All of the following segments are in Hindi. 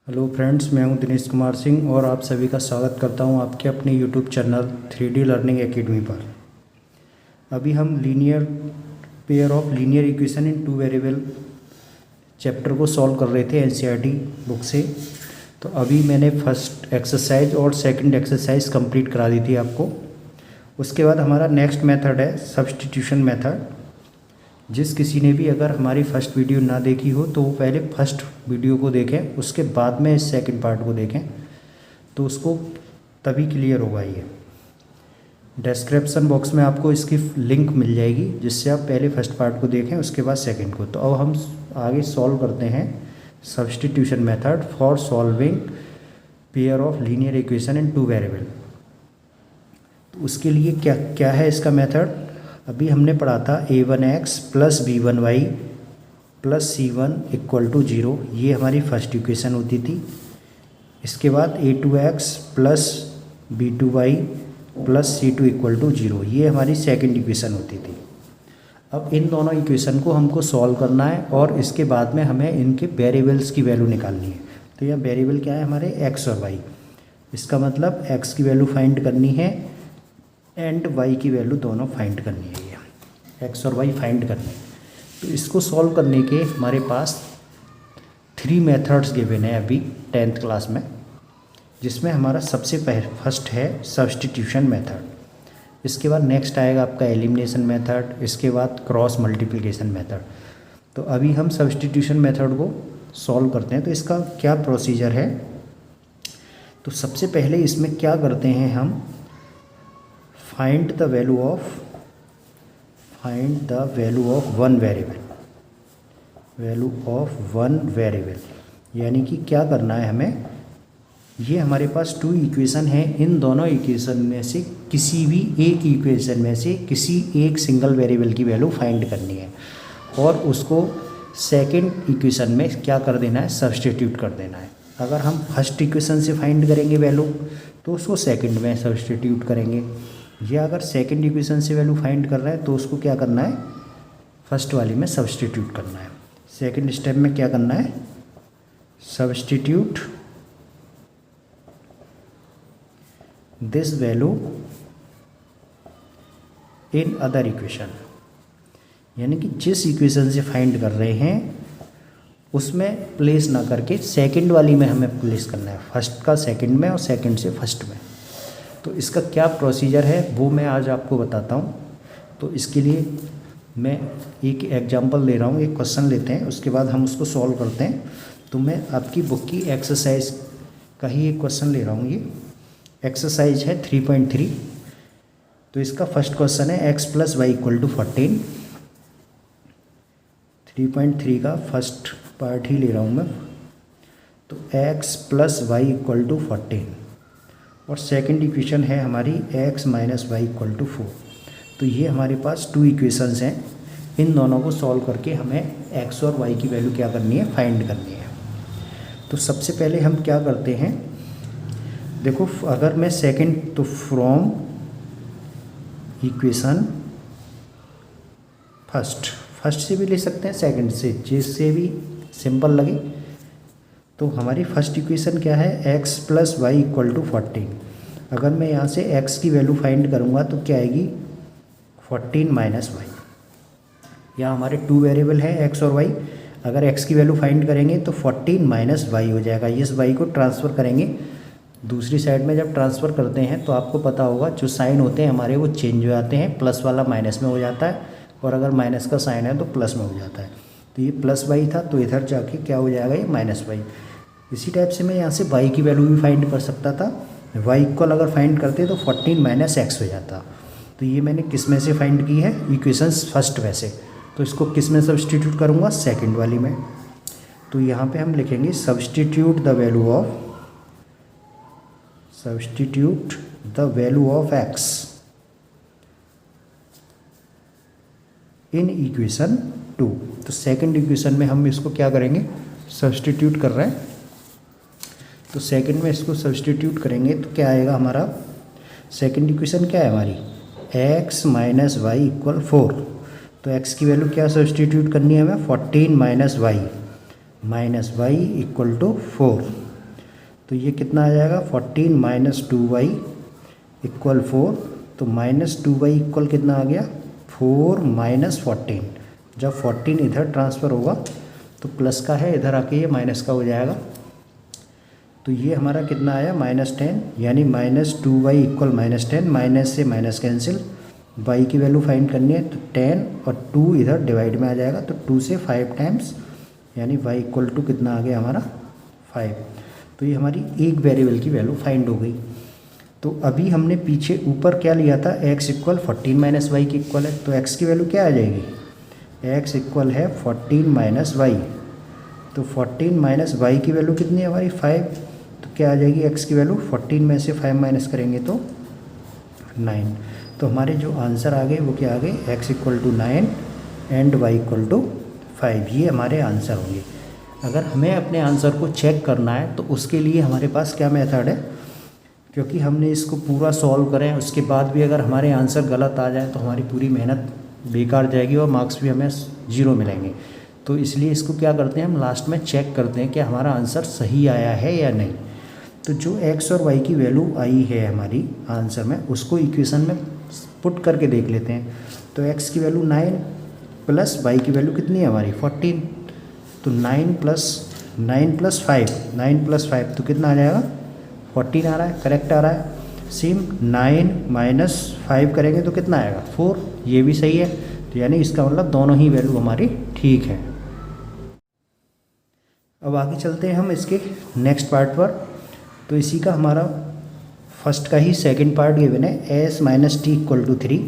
हेलो फ्रेंड्स, मैं हूं दिनेश कुमार सिंह और आप सभी का स्वागत करता हूं आपके अपने YouTube channel 3D learning academy पर। अभी हम linear pair of linear equation in two variable chapter को सॉल्व कर रहे थे एनसीईआरटी बुक से। तो अभी मैंने फर्स्ट एक्सरसाइज और सेकंड एक्सरसाइज कंप्लीट करा दी थी आपको। उसके बाद हमारा नेक्स्ट मेथड है सब्स्टिट्यूशन मेथड। जिस किसी ने भी अगर हमारी फर्स्ट वीडियो ना देखी हो तो वो पहले फर्स्ट वीडियो को देखें, उसके बाद में इस सेकंड पार्ट को देखें तो उसको तभी क्लियर होगा। ये डिस्क्रिप्शन बॉक्स में आपको इसकी लिंक मिल जाएगी, जिससे आप पहले फर्स्ट पार्ट को देखें उसके बाद सेकंड को। तो अब हम आगे सॉल्व करते हैं substitution method for solving pair of linear equation in two variable. तो उसके लिए क्या क्या है इसका मेथड। अभी हमने पढ़ा था a1x plus b1y plus c1 equal to 0, ये हमारी फर्स्ट इक्वेशन होती थी। इसके बाद a2x plus b2y plus c2 equal to 0, ये हमारी सेकंड इक्वेशन होती थी। अब इन दोनों इक्वेशन को हमको सॉल्व करना है और इसके बाद में हमें इनके वेरिएबल्स की वैल्यू निकालनी है। तो यह वेरिएबल क्या है हमारे x और y। इसका मतलब x की वैल्यू फाइंड करनी है एंड y की वैल्यू दोनों फाइंड करनी है। ये x और y फाइंड करनी है। तो इसको सॉल्व करने के हमारे पास 3 मेथड्स गिवन है अभी 10th क्लास में, जिसमें हमारा सबसे फर्स्ट है सब्स्टिट्यूशन मेथड। इसके बाद नेक्स्ट आएगा आपका एलिमिनेशन मेथड, इसके बाद क्रॉस मल्टीप्लिकेशन मेथड। तो अभी हम सब्स्टिट्यूशन मेथड को सॉल्व करते हैं। तो इसका क्या प्रोसीजर है, तो सबसे पहले इसमें क्या करते हैं हम, find the value of one variable. यानी कि क्या करना है हमें, ये हमारे पास 2 इक्वेशन हैं, इन दोनों इक्वेशन में से किसी भी एक इक्वेशन में से किसी एक सिंगल वेरिएबल की वैल्यू फाइंड करनी है और उसको सेकंड इक्वेशन में क्या कर देना है, सब्स्टिट्यूट कर देना है। अगर हम फर्स्ट इक्वेशन से फाइंड करेंगे वैल्यू तो उसको सेकंड में सब्स्टिट्यूट करेंगे, या अगर सेकंड इक्वेशन से वैल्यू फाइंड कर रहे हैं तो उसको क्या करना है, फर्स्ट वाली में सब्स्टिट्यूट करना है। सेकंड स्टेप में क्या करना है, substitute this value in other equation. यानी कि जिस इक्वेशन से फाइंड कर रहे हैं उसमें प्लेस ना करके सेकंड वाली में हमें प्लेस करना है, फर्स्ट का सेकंड में और सेकंड से फर्स्ट में। तो इसका क्या प्रोसीजर है वो मैं आज आपको बताता हूँ। तो इसके लिए मैं एक एग्जांपल ले रहा हूँ, एक क्वेश्चन लेते हैं, उसके बाद हम उसको सॉल्व करते हैं। तो मैं आपकी बुक की एक्सरसाइज का ही एक क्वेश्चन ले रहा हूँ। ये एक्सरसाइज है 3.3। तो इसका फर्स्ट क्वेश्चन है x plus y equal to 14। 3.3 का फर्स्ट पार्ट ही ले रहा हूँ मैं। तो x plus y equal to 14 और सेकंड इक्वेशन है हमारी x minus y equal to 4। तो ये हमारे पास 2 इक्वेशंस हैं, इन दोनों को सॉल्व करके हमें x और y की वैल्यू क्या करनी है, फाइंड करनी है। तो सबसे पहले हम क्या करते हैं, देखो अगर मैं सेकंड, तो फ्रॉम इक्वेशन फर्स्ट से भी ले सकते हैं, सेकंड से, जिससे भी सिंपल लगे। तो हमारी फर्स्ट इक्वेशन क्या है, x plus y equal to 14। अगर मैं यहाँ से x की वैल्यू फाइंड करूँगा तो क्या आएगी, 14 माइनस वाई। यहाँ हमारे 2 वेरिएबल हैं x और y। अगर x की वैल्यू फाइंड करेंगे तो 14 माइनस वाई हो जाएगा। इस y को ट्रांसफ़र करेंगे दूसरी साइड में। जब ट्रांसफ़र करते हैं तो आपको पता होगा जो साइन होते हैं हमारे वो चेंज हो जाते हैं, प्लस वाला माइनस में हो जाता है और अगर माइनस का साइन है तो प्लस में हो जाता है। तो ये प्लस वाई था तो इधर जाके क्या हो जाएगा, ये माइनस वाई। इसी टाइप से मैं यहाँ से y की वैल्यू भी फाइंड कर सकता था। y इक्वल अगर फाइंड करते तो 14 माइनस एक्स हो जाता। तो ये मैंने किस में से फाइंड की है, इक्वेशंस फर्स्ट में से। तो इसको किस में सब्स्टिट्यूट करूँगा, सेकंड वाली में। तो यहाँ पे हम लिखेंगे substitute the value of x in equation 2। तो सेकंड इक्वेशन में हम इसको क्या करेंगे, सब्स्टिट्यूट कर रहे हैं। तो सेकंड में इसको सब्स्टिट्यूट करेंगे तो क्या आएगा हमारा, सेकंड इक्वेशन क्या है हमारी, x माइनस वाई इक्वल 4। तो x की वैल्यू क्या सब्स्टिट्यूट करनी है हमें, 14 माइनस वाई इक्वल टू 4। तो ये कितना आ जाएगा 14 माइनस 2y इक्वल 4। तो माइनस 2y इक्वल कितना आ गया 4 माइनस 14। जब 14 इधर ट्रांसफ़र होगा तो प्लस का है, इधर आके ये माइनस का हो जाएगा। तो ये हमारा कितना आया -10, यानी -2y इक्वल -10। माइनस से माइनस कैंसिल, y की वैल्यू फाइंड करनी है तो 10 और 2 इधर डिवाइड में आ जाएगा, तो 2 से 5 टाइम्स, यानी y इक्वल टू कितना आ गया हमारा 5। तो ये हमारी एक वेरिएबल की वैल्यू फाइंड हो गई। तो अभी हमने पीछे ऊपर क्या लिया था, x इक्वल 14 माइनस वाई के इक्वल है, तो x की वैल्यू क्या आ जाएगी, x इक्वल है 14 माइनस वाई। तो 14 माइनस वाई की वैल्यू कितनी है हमारी 5। तो क्या आ जाएगी x की वैल्यू, 14 में से 5 माइनस करेंगे तो 9। तो हमारे जो आंसर आ गए वो क्या आ गए, x equal to 9 and y equal to 5। ये हमारे आंसर होंगे। अगर हमें अपने आंसर को चेक करना है तो उसके लिए हमारे पास क्या मेथड है, क्योंकि हमने इसको पूरा सॉल्व करें उसके बाद भी अगर हमारे आंसर गलत आ जाए तो हमारी पूरी मेहनत बेकार जाएगी और मार्क्स भी हमें 0 मिलेंगे। तो इसलिए इसको क्या करते हैं, हम लास्ट में चेक करते हैं कि हमारा आंसर सही आया है या नहीं। तो जो x और y की वैल्यू आई है हमारी आंसर में, उसको इक्वेशन में पुट करके देख लेते हैं। तो x की वैल्यू 9 प्लस y की वैल्यू कितनी है हमारी 14। तो 9 प्लस 5 तो कितना आ जाएगा 14 आ रहा है, करेक्ट आ रहा है। सेम 9 माइनस 5 करेंगे तो कितना आएगा 4, ये भी सही है। तो यानी इसका मतलब दोनों ही वैल्यू हमारी ठीक है। अब आगे चलते हैं हम इसके नेक्स्ट पार्ट पर। तो इसी का हमारा फर्स्ट का ही सेकंड पार्ट गिवन है, s minus t equal to 3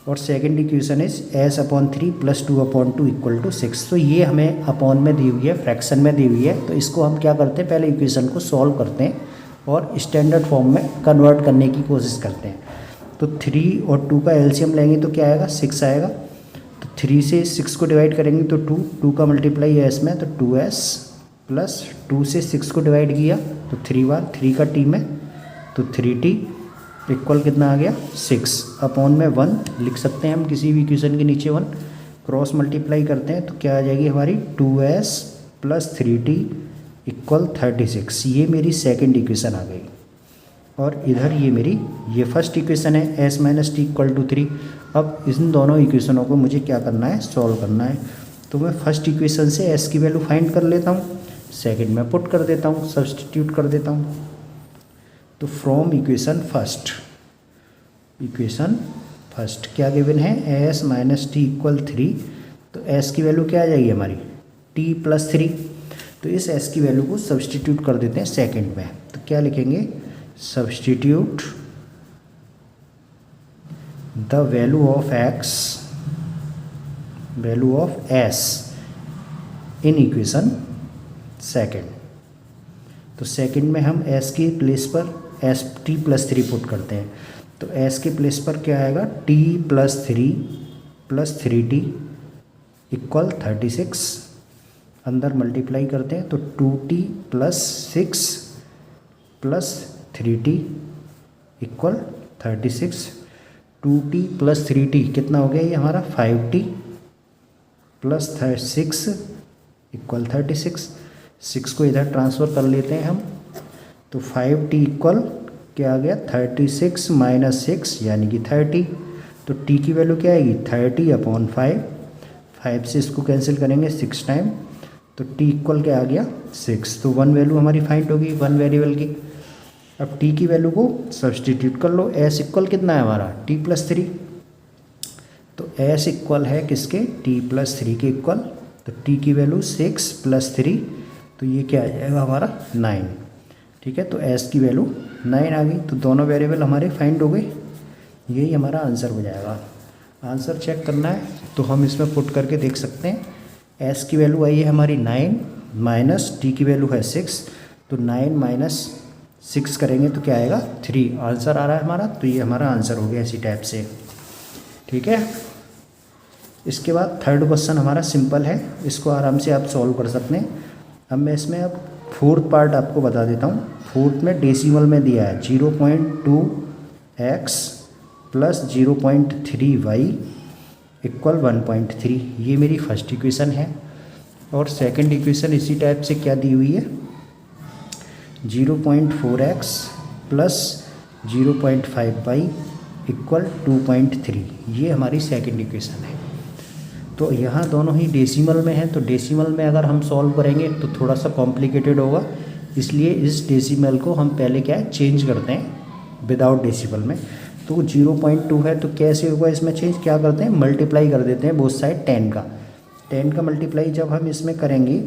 और second equation is s upon 3 plus 2 upon 2 equal to 6। तो ये हमें अपॉन में दी हुई है, फ्रैक्शन में दी हुई है। तो इसको हम क्या करते हैं, पहले इक्वेशन को सॉल्व करते हैं और स्टैंडर्ड फॉर्म में कन्वर्ट करने की कोशिश करते हैं। तो 3 और 2 का एलसीएम लेंगे तो क्या आएगा 6 आएगा। तो 3 से 6 को डिवाइड करेंगे तो 2 का मल्टीप्लाई है s में, तो 2s प्लस 2 से 6 को डिवाइड किया तो 3 बार, 3 का टी में तो 3t इक्वल कितना आ गया 6 अपॉन में 1 लिख सकते हैं हम किसी भी इक्वेशन के नीचे 1, क्रॉस मल्टीप्लाई करते हैं तो क्या आ जाएगी हमारी 2s प्लस 3t इक्वल 36। ये मेरी सेकंड इक्वेशन आ गई। और इधर ये फर्स्ट इक्वेशन है s minus t equal to 3। अब इन दोनों इक्वेशनों को मुझे क्या करना है, सॉल्व करना है। तो मैं फर्स्ट इक्वेशन से s की वैल्यू फाइंड कर लेता हूँ, सेकंड में पुट कर देता हूँ, सब्सटीट्यूट कर देता हूँ। तो फ्रॉम इक्वेशन फर्स्ट क्या गिवन है, s माइनस टी इक्वल 3। तो s की वैल्यू क्या आ जाएगी हमारी t प्लस 3। तो इस s की वैल्यू को सब्सटीट्यूट कर देते हैं सेकंड में। तो क्या लिखेंगे, substitute the value of s in equation second. तो सेकंड में हम s की प्लेस पर s t प्लस 3 पुट करते हैं। तो s के प्लेस पर क्या आएगा t प्लस 3t इक्वल 36। अंदर मल्टीप्लाई करते हैं तो 2t plus 6 plus 3t equal 36। 2t plus 3t कितना हो गया ये हमारा 5t प्लस 6 इक्वल 36। 6 को इधर ट्रांसफ़र कर लेते हैं हम, तो 5t इक्वल क्या आ गया 36 माइनस 6 यानी कि 30। तो t की वैल्यू क्या आएगी 30 अपॉन 5 से इसको कैंसिल करेंगे 6 टाइम, तो t इक्वल क्या आ गया 6। तो 1 वैल्यू हमारी फाइंड होगी 1 वेरिएबल की। अब t की वैल्यू को सब्सटीट्यूट कर लो, s इक्वल कितना है हमारा t प्लस 3। तो s इक्वल है किसके t प्लस 3 के इक्वल। तो t की वैल्यू 6 प्लस 3, तो ये क्या आ जाएगा हमारा 9। ठीक है, तो s की वैल्यू 9 आ गई। तो दोनों वेरिएबल हमारे फाइंड हो गए, यही हमारा आंसर हो जाएगा। आंसर चेक करना है तो हम इसमें पुट करके देख सकते हैं। s की वैल्यू आई है हमारी 9 माइनस t की वैल्यू है 6। तो 9 माइनस 6 करेंगे तो क्या आएगा 3। आंसर आ रहा है हमारा, तो ये हमारा आंसर हो गया इसी टाइप से। ठीक है, इसके बाद थर्ड क्वेश्चन हमारा सिंपल है, इसको आराम से आप सॉल्व कर सकते हैं। अब मैं इसमें अब फोर्थ पार्ट आपको बता देता हूँ। फोर्थ में डेसिमल में दिया है 0.2x प्लस 0.3y इक्वल 1.3। ये मेरी फर्स्ट इक्वेशन है। और सेकंड इक्वेशन इसी टाइप से क्या दी हुई है 0.4x प्लस 0.5y इक्वल 2.3, ये हमारी सेकंड इक्वेशन है। तो यहाँ दोनों ही डेसिमल में है, तो डेसिमल में अगर हम सॉल्व करेंगे तो थोड़ा सा कॉम्प्लिकेटेड होगा, इसलिए इस डेसिमल को हम पहले क्या है चेंज करते हैं विदाउट डेसिमल में। तो 0.2 है तो कैसे होगा इसमें चेंज, क्या करते हैं मल्टीप्लाई कर देते हैं बोथ साइड 10 का। 10 का मल्टीप्लाई जब हम इसमें करेंगे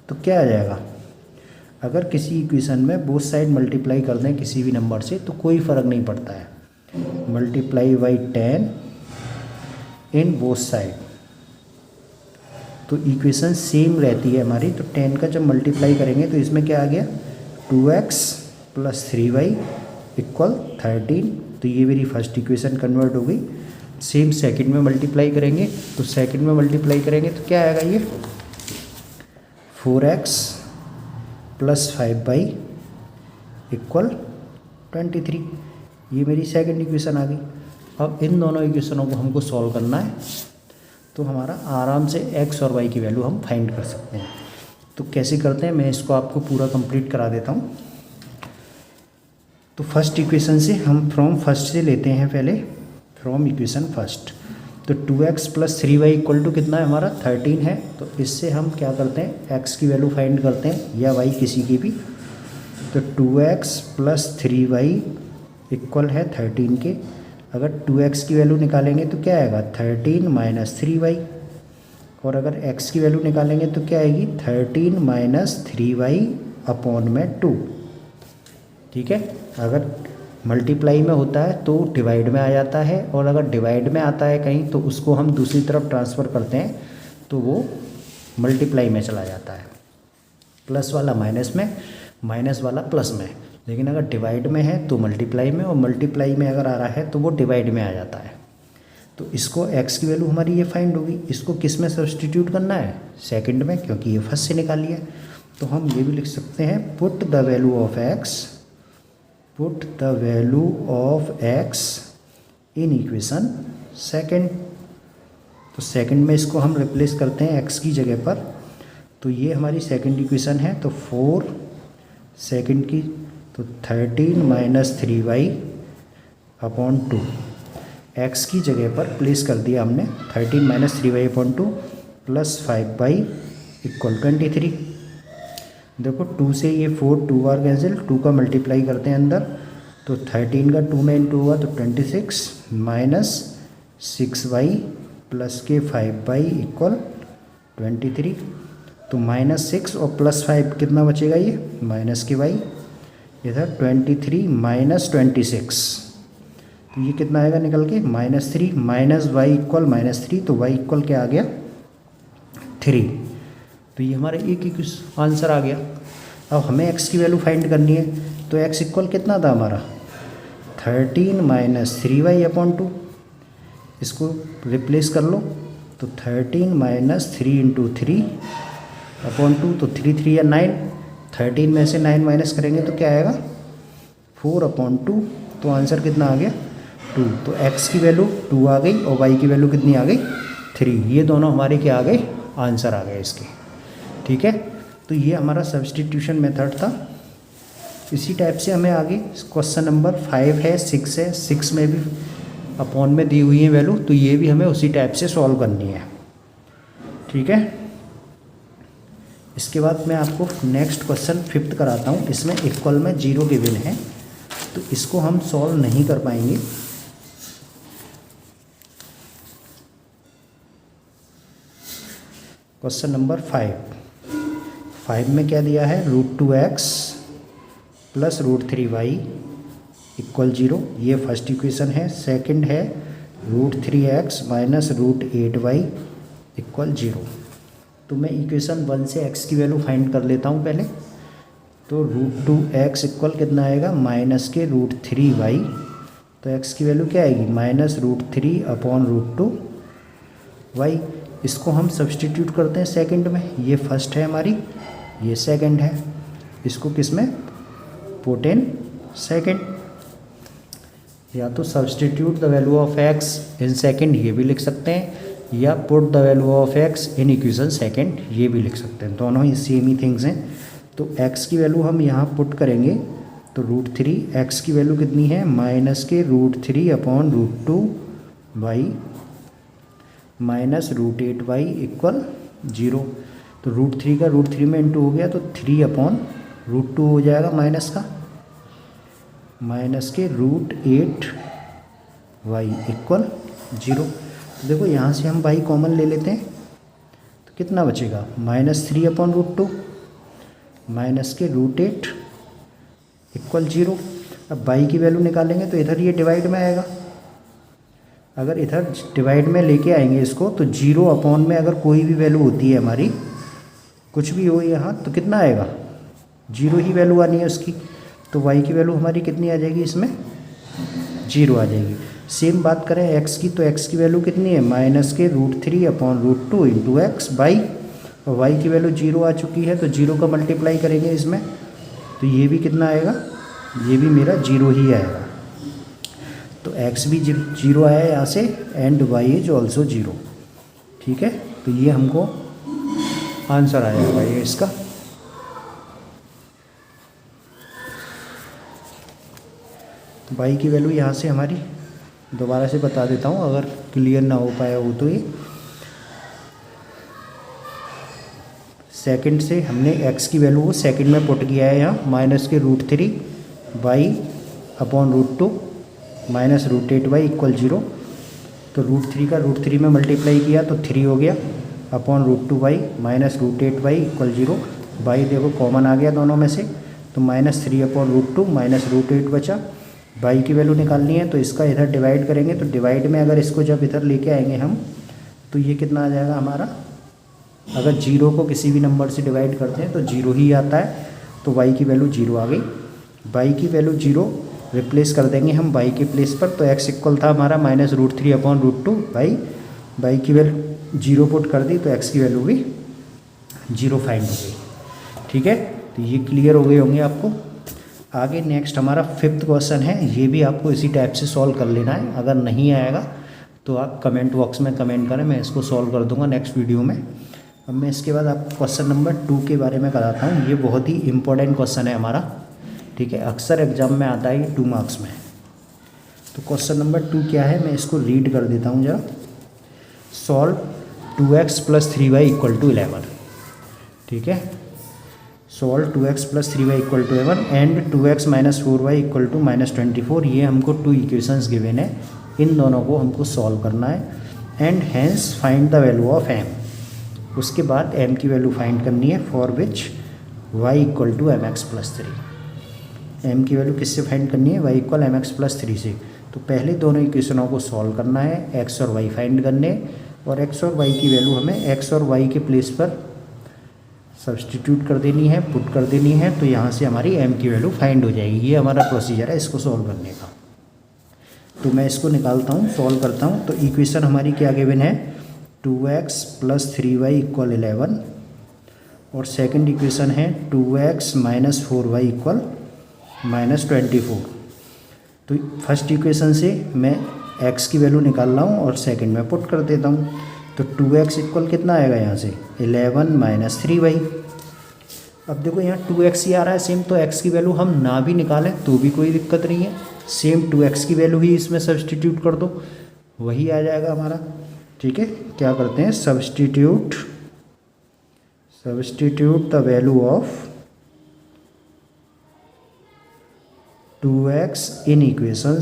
तो क्या आ जाएगा, अगर किसी इक्वेशन में बोथ साइड मल्टीप्लाई कर दें किसी भी नंबर से तो कोई फ़र्क नहीं पड़ता है, multiply by 10 in both side, तो इक्वेशन सेम रहती है हमारी। तो 10 का जब मल्टीप्लाई करेंगे तो इसमें क्या आ गया 2x प्लस 3y इक्वल 13, तो ये मेरी फर्स्ट इक्वेशन कन्वर्ट हो गई। सेम सेकंड में मल्टीप्लाई करेंगे, तो सेकंड में मल्टीप्लाई करेंगे तो क्या आएगा ये 4x प्लस 5y इक्वल 23, ये मेरी सेकंड इक्वेशन आ गई। अब इन दोनों इक्वेशनों को हमको सॉल्व करना है, तो हमारा आराम से x और y की वैल्यू हम फाइंड कर सकते हैं। तो कैसे करते हैं मैं इसको आपको पूरा कंप्लीट करा देता हूँ। तो फर्स्ट इक्वेशन से हम फ्रॉम फर्स्ट से लेते हैं पहले, फ्रॉम इक्वेशन फर्स्ट। तो 2x plus 3y equal to कितना है हमारा 13 है, तो इससे हम क्या करते हैं x की वैल्यू फाइंड करते हैं या y किसी की भी। तो 2x प्लस 3y इक्वल है 13 के, अगर 2x की वैल्यू निकालेंगे तो क्या आएगा 13 माइनस 3y, और अगर x की वैल्यू निकालेंगे तो क्या आएगी 13 माइनस 3y अपॉन में 2। ठीक है, अगर मल्टीप्लाई में होता है तो डिवाइड में आ जाता है, और अगर डिवाइड में आता है कहीं तो उसको हम दूसरी तरफ ट्रांसफ़र करते हैं तो वो मल्टीप्लाई में चला जाता है, प्लस वाला माइनस में, माइनस वाला प्लस में। लेकिन अगर डिवाइड में है तो मल्टीप्लाई में, और मल्टीप्लाई में अगर आ रहा है तो वो डिवाइड में आ जाता है। तो इसको x की वैल्यू हमारी ये फाइंड होगी, इसको किस में सब्सटीट्यूट करना है सेकंड में, क्योंकि ये फर्स्ट से निकाली है। तो हम ये भी लिख सकते हैं put the value of x, put the value of x in equation second. तो सेकंड में इसको हम रिप्लेस करते हैं x की जगह पर, तो ये हमारी सेकंड इक्वेशन है। तो 4 सेकंड की, तो 13 माइनस 3y अपॉन 2, x की जगह पर प्लेस कर दिया हमने 13 minus 3y upon 2 plus 5y equal 23। देखो 2 से ये 4 2 बार कैंसिल, 2 का मल्टीप्लाई करते हैं अंदर, तो 13 का 2 में इंटू हुआ तो 26 माइनस 6y प्लस के 5y इक्वल 23। तो माइनस 6 और प्लस 5 कितना बचेगा, ये माइनस के y, इधर 23 माइनस 26, तो ये कितना आएगा निकल के -3 माइनस y इक्वल -3, तो y इक्वल क्या आ गया 3। तो ये हमारा एक आंसर आ गया। अब हमें x की वैल्यू फाइंड करनी है, तो x इक्वल कितना था हमारा 13 माइनस 3y अपॉन 2, इसको रिप्लेस कर लो, तो 13 माइनस 3 इंटू 3 अपॉन 2, तो 3 3 या 9, 13 में से 9 माइनस करेंगे तो क्या आएगा 4 अपॉन 2, तो आंसर कितना आ गया 2। तो x की वैल्यू 2 आ गई और y की वैल्यू कितनी आ गई 3, ये दोनों हमारे क्या आ गए आंसर आ गए इसके। ठीक है, तो ये हमारा सब्स्टिट्यूशन मेथड था। इसी टाइप से हमें आगे क्वेश्चन नंबर 5 है, 6 है, 6 में भी अपॉन में दी हुई है वैल्यू, तो ये भी हमें उसी टाइप से सॉल्व करनी है। ठीक है, इसके बाद मैं आपको नेक्स्ट क्वेश्चन 5th कराता हूँ। इसमें इक्वल में 0 गिवन है, तो इसको हम सॉल्व नहीं कर पाएंगे। क्वेश्चन नंबर 5 में क्या दिया है, √2x प्लस √3y इक्वल 0, ये फर्स्ट इक्वेशन है। सेकंड है √3x माइनस √8y इक्वल 0। तो मैं इक्वेशन 1 से x की वैल्यू फाइंड कर लेता हूँ पहले। तो √2x इक्वल कितना आएगा माइनस के √3y, तो x की वैल्यू क्या आएगी -√3 अपॉन √2y। इसको हम सब्सटीट्यूट करते हैं सेकंड में, ये फर्स्ट है हमारी, ये सेकंड है, इसको किस में पुट इन सेकंड, या तो substitute the value of x in second ये भी लिख सकते हैं, या put the value of x in equation second ये भी लिख सकते हैं, दोनों ही सेम ही थिंग्स हैं। तो x की वैल्यू हम यहाँ पुट करेंगे तो √3, x की वैल्यू कितनी है -√3 अपॉन √2 y -√8y इक्वल 0। तो √3 का √3 में इंटू हो गया तो 3 अपॉन √2 हो जाएगा माइनस का -√8y इक्वल 0। तो देखो यहाँ से हम y कॉमन ले लेते हैं तो कितना बचेगा -3 अपॉन √2 -√8 इक्वल 0। अब y की वैल्यू निकालेंगे तो इधर ये डिवाइड में आएगा। अगर इधर डिवाइड में लेके आएंगे इसको तो 0 अपॉन में अगर कोई भी वैल्यू होती है हमारी, कुछ भी हो यहाँ, तो कितना आएगा 0 ही वैल्यू आनी है उसकी। तो y की वैल्यू हमारी कितनी आ जाएगी, इसमें 0 आ जाएगी। सेम बात करें x की, तो x की वैल्यू कितनी है -√3 अपॉन √2 इंटू एक्स बाई, और y की वैल्यू 0 आ चुकी है तो 0 का मल्टीप्लाई करेंगे इसमें तो ये भी कितना आएगा, ये भी मेरा 0 ही आएगा। तो x भी 0 आया यहाँ से एंड y इज ऑल्सो 0। ठीक है, तो ये हमको आंसर आएगा ये इसका। y की वैल्यू यहाँ से हमारी, दोबारा से बता देता हूँ अगर क्लियर ना हो पाया हो तो, ये सेकंड से हमने x की वैल्यू को सेकंड में पुट किया है यहाँ -√3 y अपॉन √2 -√8y इक्वल 0। तो √3 का √3 में मल्टीप्लाई किया तो 3 हो गया upon √2y -√8y equal 0। y देखो कॉमन आ गया दोनों में से, तो -3 अपॉन √2 -√8 बचा। y की वैल्यू निकालनी है तो इसका इधर डिवाइड करेंगे, तो डिवाइड में अगर इसको जब इधर लेके आएंगे हम तो ये कितना आ जाएगा हमारा, अगर 0 को किसी भी नंबर से डिवाइड करते हैं तो 0 ही आता है। तो y की वैल्यू 0 आ गई। y की वैल्यू 0 रिप्लेस कर देंगे हम y के प्लेस पर, तो x इक्वल था हमारा -√3 अपॉन √2 y की वैल्यू 0 पुट कर दी तो x की वैल्यू भी 0 फाइंड हो गई। ठीक है, तो ये क्लियर हो गए होंगे आपको। आगे नेक्स्ट हमारा 5th क्वेश्चन है, ये भी आपको इसी टाइप से सॉल्व कर लेना है। अगर नहीं आएगा तो आप कमेंट बॉक्स में कमेंट करें, मैं इसको सॉल्व कर दूंगा नेक्स्ट वीडियो में। अब मैं इसके बाद आपको क्वेश्चन नंबर 2 के बारे में कराता हूँ। ये बहुत ही इंपॉर्टेंट क्वेश्चन है हमारा। ठीक है, अक्सर एग्जाम में आता है 2 मार्क्स में। तो क्वेश्चन नंबर 2 क्या है, मैं इसको रीड कर देता हूँ जरा। Solve 2x + 3y = 11। ठीक है, solve 2x + 3y = 11 and 2x - 4y = -24। ये हमको 2 इक्वेशंस गिवन है, इन दोनों को हमको सॉल्व करना है। And hence find the value of m। उसके बाद m की वैल्यू फाइंड करनी है, for which y = mx + 3। m की वैल्यू किससे फाइंड करनी है, y = mx + 3 से। तो पहले दोनों इक्वेशनों को सॉल्व करना है, x और y फाइंड करने, और x और y की वैल्यू हमें x और y के प्लेस पर सब्सटीट्यूट कर देनी है, पुट कर देनी है। तो यहाँ से हमारी m की वैल्यू फाइंड हो जाएगी। ये हमारा प्रोसीजर है इसको सॉल्व करने का। तो मैं इसको निकालता हूँ, सॉल्व करता हूँ। तो इक्वेशन हमारी क्या गिवन है, 2x + 3y = 11, और सेकंड इक्वेशन है 2x - 4y = -24। तो फर्स्ट इक्वेशन से मैं x की वैल्यू निकाल रहा हूँ और सेकंड में पुट कर देता हूँ। तो 2x = कितना आएगा यहाँ से, 11 - 3y। अब देखो यहाँ 2x ही आ रहा है सेम, तो x की वैल्यू हम ना भी निकालें तो भी कोई दिक्कत नहीं है, सेम 2x की वैल्यू ही इसमें सब्सटीट्यूट कर दो, वही आ जाएगा हमारा। ठीक है, क्या करते हैं, substitute the value of 2x in equation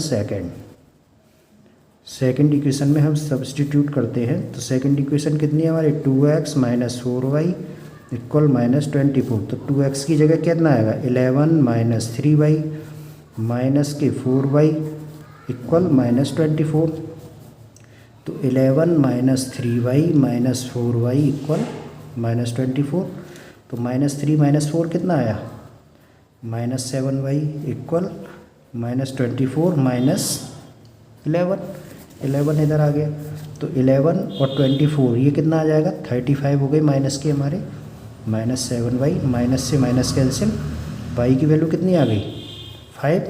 second equation में हम सब्सटीट्यूट करते हैं। तो सेकंड इक्वेशन कितनी है हमारी, 2x - 4y = -24। तो 2x की जगह कितना आएगा, 11 - 3y - 4y = -24। तो 11 - 3y - 4y = -24। तो -3 - 4 कितना आया, -7y = -24 - 11 इधर आ गया। तो 11 और 24 ये कितना आ जाएगा, 35 हो गए माइनस के हमारे, -7y, माइनस से माइनस कैंसिल, y की वैल्यू कितनी आ गई, 5।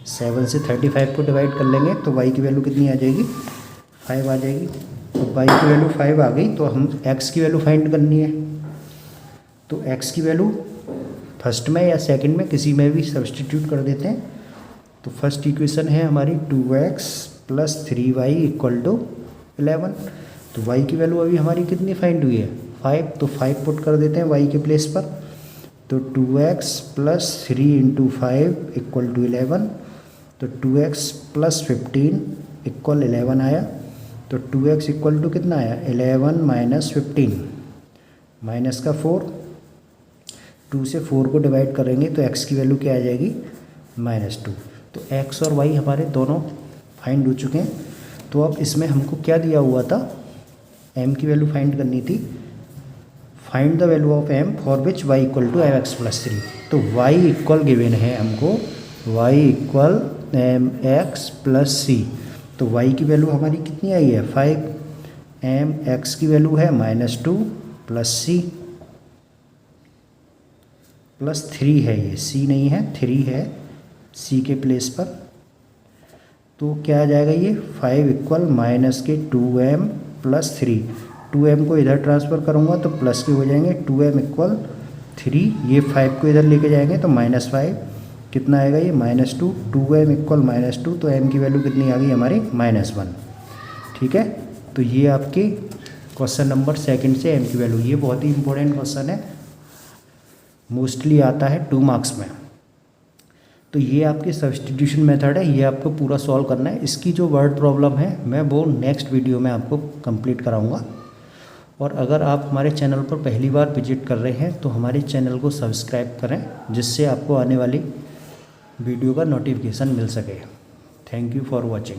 7 से 35 को डिवाइड कर लेंगे तो y की वैल्यू कितनी आ जाएगी, 5 आ जाएगी। तो y की वैल्यू 5 आ गई, तो हम x की वैल्यू फाइंड करनी है। तो x की वैल्यू फर्स्ट में या सेकंड में किसी में भी सब्सटीट्यूट कर देते हैं। तो फर्स्ट इक्वेशन है हमारी 2x + 3y = 11। तो y की वैल्यू अभी हमारी कितनी फाइंड हुई है 5, तो 5 पुट कर देते हैं y के प्लेस पर। तो 2x + 3 × 5 = 11। तो 2x + 15 = 11 आया। तो 2x = कितना आया 11 - 15 माइनस का 4, 2 से 4 को डिवाइड करेंगे तो x की वैल्यू क्या आ जाएगी -2। तो x और y हमारे दोनों फाइंड हो चुके हैं। तो अब इसमें हमको क्या दिया हुआ था, m की वैल्यू फाइंड करनी थी। Find the value of m for which y = mx + 3। तो y इक्वल गिवन है हमको, y = mx + c। तो y की वैल्यू हमारी कितनी आई है 5, mx की वैल्यू है -2 + c + 3 है, ये c नहीं है 3 है c के प्लेस पर। तो क्या आ जाएगा ये 5 = -2m + 3। 2m को इधर ट्रांसफ़र करूँगा तो प्लस के हो जाएंगे, 2m = 3। ये 5 को इधर लेके जाएंगे तो -5 कितना आएगा ये -2। 2m = -2, तो m की वैल्यू कितनी आ गई हमारी -1। ठीक है, तो ये आपके क्वेश्चन नंबर 2 से m की वैल्यू, ये बहुत ही इंपॉर्टेंट क्वेश्चन है, मोस्टली आता है 2 मार्क्स में। तो ये आपकी सब्स्टिट्यूशन मेथड है, ये आपको पूरा सॉल्व करना है। इसकी जो वर्ड प्रॉब्लम है मैं वो नेक्स्ट वीडियो में आपको कंप्लीट कराऊंगा। और अगर आप हमारे चैनल पर पहली बार विजिट कर रहे हैं तो हमारे चैनल को सब्सक्राइब करें, जिससे आपको आने वाली वीडियो का नोटिफिकेशन मिल सके। Thank you for watching.